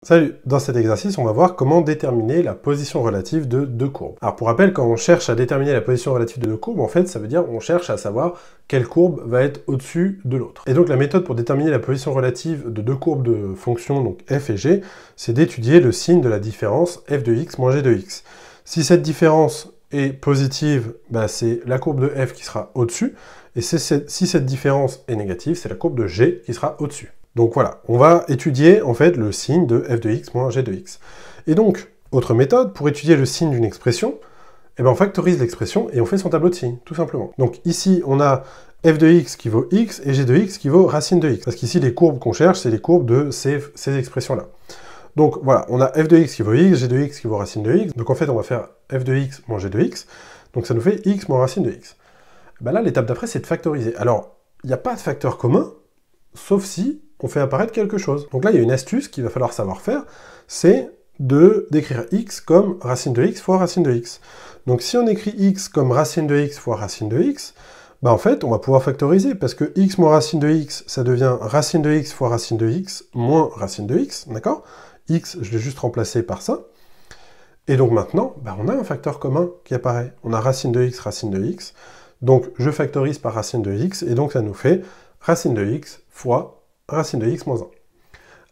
Salut! Dans cet exercice, on va voir comment déterminer la position relative de deux courbes. Alors pour rappel, quand on cherche à déterminer la position relative de deux courbes, en fait, ça veut dire qu'on cherche à savoir quelle courbe va être au-dessus de l'autre. Et donc la méthode pour déterminer la position relative de deux courbes de fonctions, donc f et g, c'est d'étudier le signe de la différence f de x moins g de x. Si cette différence est positive, c'est la courbe de f qui sera au-dessus, et si cette différence est négative, c'est la courbe de g qui sera au-dessus. Donc voilà, on va étudier en fait le signe de f de x moins g de x. Et donc, autre méthode, pour étudier le signe d'une expression, on factorise l'expression et on fait son tableau de signes, tout simplement. Donc ici, on a f de x qui vaut x et g de x qui vaut racine de x. Parce qu'ici, les courbes qu'on cherche, c'est les courbes de ces expressions-là. Donc voilà, on a f de x qui vaut x, g de x qui vaut racine de x. Donc en fait, on va faire f de x moins g de x. Donc ça nous fait x moins racine de x. Là, l'étape d'après, c'est de factoriser. Alors, il n'y a pas de facteur commun, sauf si on fait apparaître quelque chose. Donc là, il y a une astuce qu'il va falloir savoir faire, c'est d'écrire x comme racine de x fois racine de x. Donc si on écrit x comme racine de x fois racine de x, en fait, on va pouvoir factoriser, parce que x moins racine de x, ça devient racine de x fois racine de x moins racine de x, d'accord? X, je l'ai juste remplacé par ça. Et donc maintenant, on a un facteur commun qui apparaît. On a racine de x, donc je factorise par racine de x, et donc ça nous fait racine de x fois racine de x moins 1.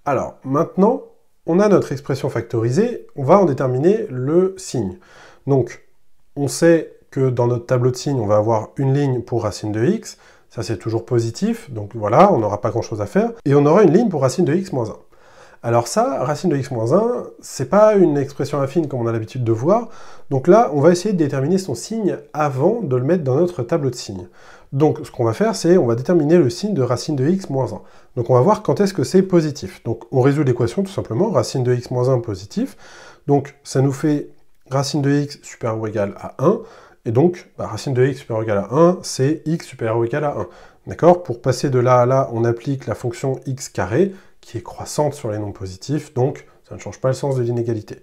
Alors, maintenant, on a notre expression factorisée, on va en déterminer le signe. Donc, on sait que dans notre tableau de signes, on va avoir une ligne pour racine de x, ça c'est toujours positif, donc voilà, on n'aura pas grand-chose à faire, et on aura une ligne pour racine de x moins 1. Alors ça, racine de x moins 1, c'est pas une expression affine comme on a l'habitude de voir, donc là, on va essayer de déterminer son signe avant de le mettre dans notre tableau de signes. Donc ce qu'on va faire, c'est on va déterminer le signe de racine de x moins 1. Donc on va voir quand est-ce que c'est positif. Donc on résout l'équation tout simplement, racine de x moins 1 positif, donc ça nous fait racine de x supérieur ou égal à 1, et donc racine de x supérieur ou égal à 1, c'est x supérieur ou égal à 1. D'accord? Pour passer de là à là, on applique la fonction x carré, qui est croissante sur les nombres positifs, donc ça ne change pas le sens de l'inégalité.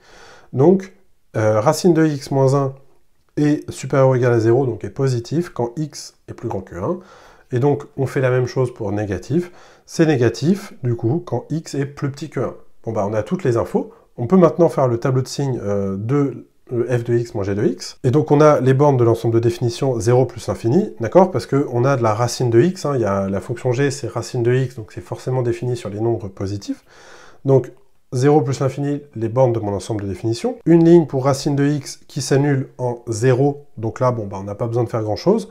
Donc, racine de x moins 1 est supérieur ou égal à 0, donc est positif, quand x est plus grand que 1. Et donc, on fait la même chose pour négatif. C'est négatif, du coup, quand x est plus petit que 1. Bon, on a toutes les infos. On peut maintenant faire le tableau de signes de f de x moins g de x. Et donc, on a les bornes de l'ensemble de définition 0 plus l'infini, d'accord? Parce qu'on a de la racine de x, il y a la fonction g, c'est racine de x, donc c'est forcément défini sur les nombres positifs. Donc, 0 plus l'infini, les bornes de mon ensemble de définition. Une ligne pour racine de x qui s'annule en 0, donc là, on n'a pas besoin de faire grand-chose.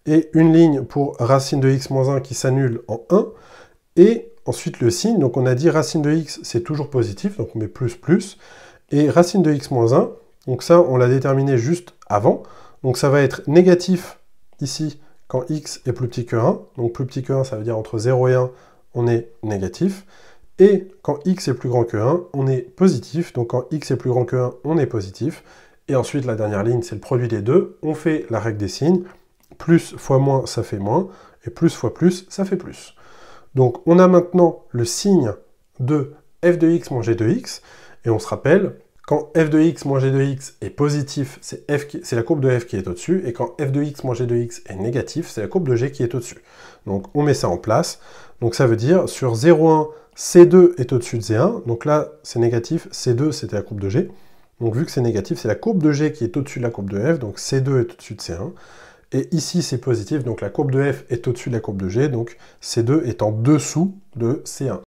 Et une ligne pour racine de x moins 1 qui s'annule en 1. Et ensuite, le signe, donc on a dit racine de x, c'est toujours positif, donc on met plus, plus. Et racine de x moins 1, donc ça, on l'a déterminé juste avant. Donc ça va être négatif ici, quand x est plus petit que 1. Donc plus petit que 1, ça veut dire entre 0 et 1, on est négatif. Et quand x est plus grand que 1, on est positif. Donc quand x est plus grand que 1, on est positif. Et ensuite, la dernière ligne, c'est le produit des deux. On fait la règle des signes. Plus fois moins, ça fait moins. Et plus fois plus, ça fait plus. Donc on a maintenant le signe de f de x moins g de x. Et on se rappelle, quand f de x moins g de x est positif, c'est la courbe de f qui est au-dessus. Et quand f de x moins g de x est négatif, c'est la courbe de g qui est au-dessus. Donc on met ça en place. Donc ça veut dire, sur 0,1, C2 est au-dessus de C1, donc là c'est négatif, C2 c'était la courbe de G, donc vu que c'est négatif, c'est la courbe de G qui est au-dessus de la courbe de F, donc C2 est au-dessus de C1, et ici c'est positif, donc la courbe de F est au-dessus de la courbe de G, donc C2 est en dessous de C1.